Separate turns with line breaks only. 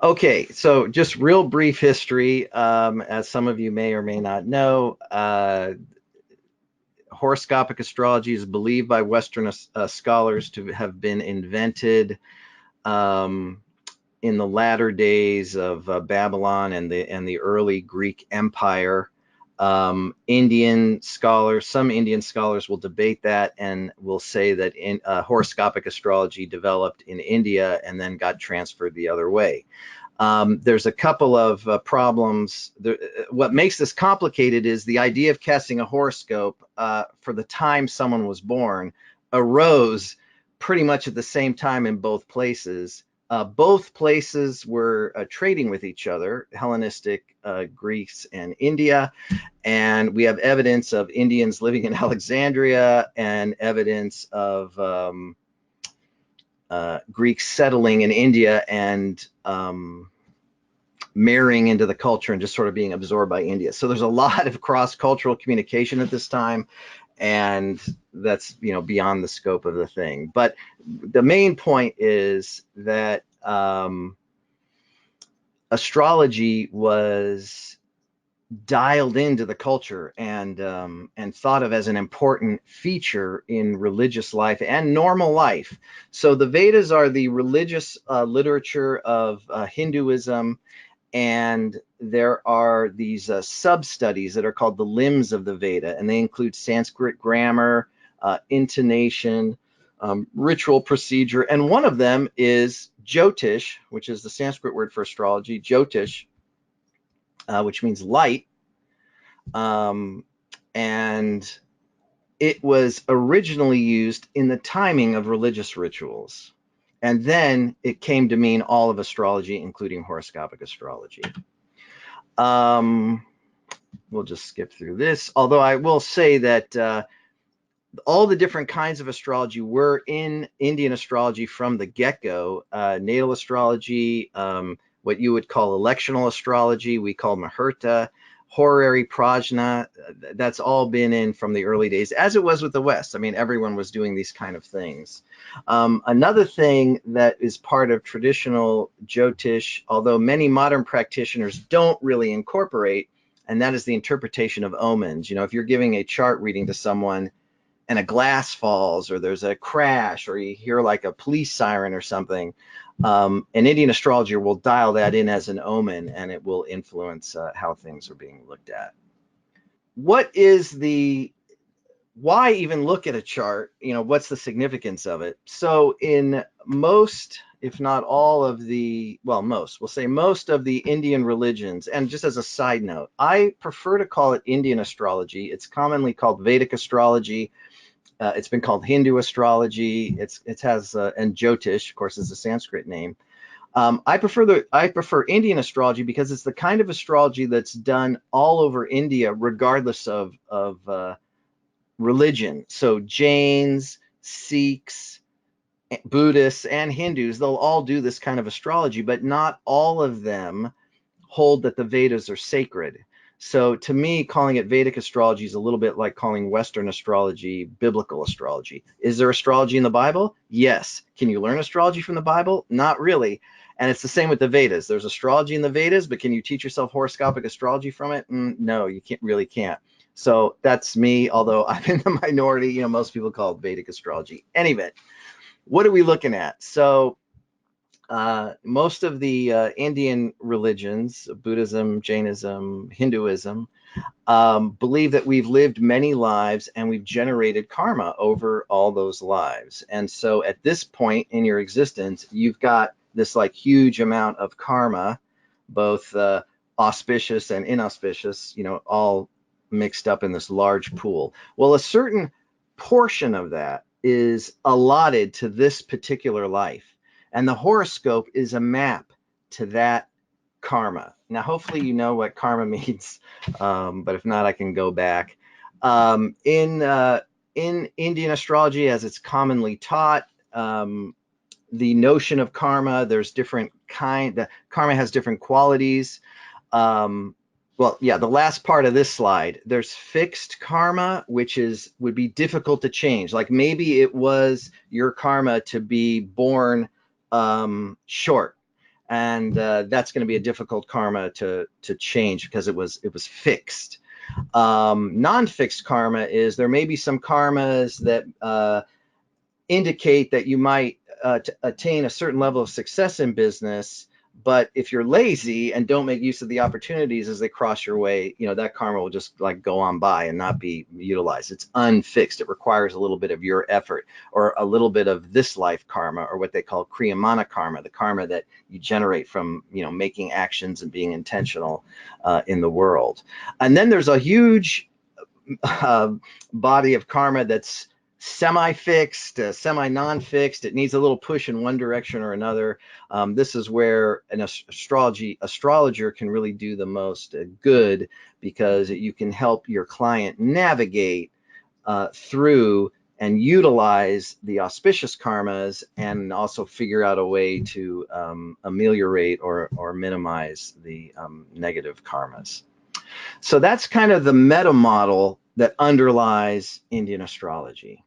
Okay, so just real brief history. As some of you may or may not know, horoscopic astrology is believed by Western scholars to have been invented um, in the latter days of Babylon and the early Greek Empire. Some Indian scholars will debate that and will say that horoscopic astrology developed in India and then got transferred the other way. There's a couple of problems. What makes this complicated is the idea of casting a horoscope for the time someone was born arose pretty much at the same time in both places. Both places were trading with each other, Hellenistic Greece and India, and we have evidence of Indians living in Alexandria and evidence of Greeks settling in India and marrying into the culture and just sort of being absorbed by India. So there's a lot of cross-cultural communication at this time, and that's beyond the scope of the thing. But the main point is that astrology was dialed into the culture and thought of as an important feature in religious life and normal life. So the Vedas are the religious literature of Hinduism, and there are these sub-studies that are called the limbs of the Veda, and they include Sanskrit grammar, intonation, ritual procedure, and one of them is Jyotish, which is the Sanskrit word for astrology, Jyotish, which means light. Um, and it was originally used in the timing of religious rituals. And then it came to mean all of astrology, including horoscopic astrology. Um, we'll just skip through this, although I will say that all the different kinds of astrology were in Indian astrology from the get-go. Natal astrology, what you would call electional astrology, we call Muhurta, horary prajna, that's all been in from the early days, as it was with the West. I mean, everyone was doing these kind of things. Another thing that is part of traditional Jyotish, although many modern practitioners don't really incorporate, and that is the interpretation of omens. If you're giving a chart reading to someone and a glass falls or there's a crash or you hear like a police siren or something, an Indian astrologer will dial that in as an omen, and it will influence how things are being looked at. What is the why even look at a chart? What's the significance of it? So in most, if not all of the, well, most, we'll say most of the Indian religions, and just as a side note, I prefer to call it Indian astrology. It's commonly called Vedic astrology. It's been called Hindu astrology. It has and Jyotish, of course, is a Sanskrit name. I prefer Indian astrology because it's the kind of astrology that's done all over India, regardless of religion. So Jains, Sikhs, Buddhists, and Hindus, they'll all do this kind of astrology, but not all of them hold that the Vedas are sacred. So to me, calling it Vedic astrology is a little bit like calling Western astrology biblical astrology. Is there astrology in the Bible? Yes. Can you learn astrology from the Bible? Not really. And it's the same with the Vedas. There's astrology in the Vedas, but can you teach yourself horoscopic astrology from it? No, you can't. So that's me, although I'm in the minority. Most people call it Vedic astrology. Anyway, what are we looking at? So most of the Indian religions, Buddhism, Jainism, Hinduism, believe that we've lived many lives and we've generated karma over all those lives. And so at this point in your existence, you've got this like huge amount of karma, both auspicious and inauspicious, all mixed up in this large pool. Well, a certain portion of that is allotted to this particular life. And the horoscope is a map to that karma. Now, hopefully you know what karma means, but if not, I can go back. In Indian astrology, as it's commonly taught, the notion of karma, there's different karma has different qualities. Well, yeah, the last part of this slide, there's fixed karma, which would be difficult to change. Like maybe it was your karma to be born short, and that's going to be a difficult karma to change because it was fixed. Non-fixed karma is there may be some karmas that indicate that you might attain a certain level of success in business, but if you're lazy and don't make use of the opportunities as they cross your way, that karma will just like go on by and not be utilized. It's unfixed. It requires a little bit of your effort or a little bit of this life karma, or what they call kriyamana karma, the karma that you generate from making actions and being intentional in the world. And then there's a huge body of karma that's semi-fixed, semi-non-fixed. It needs a little push in one direction or another. This is where an astrologer can really do the most good, because you can help your client navigate through and utilize the auspicious karmas, and also figure out a way to ameliorate or minimize the negative karmas. So that's kind of the meta model that underlies Indian astrology.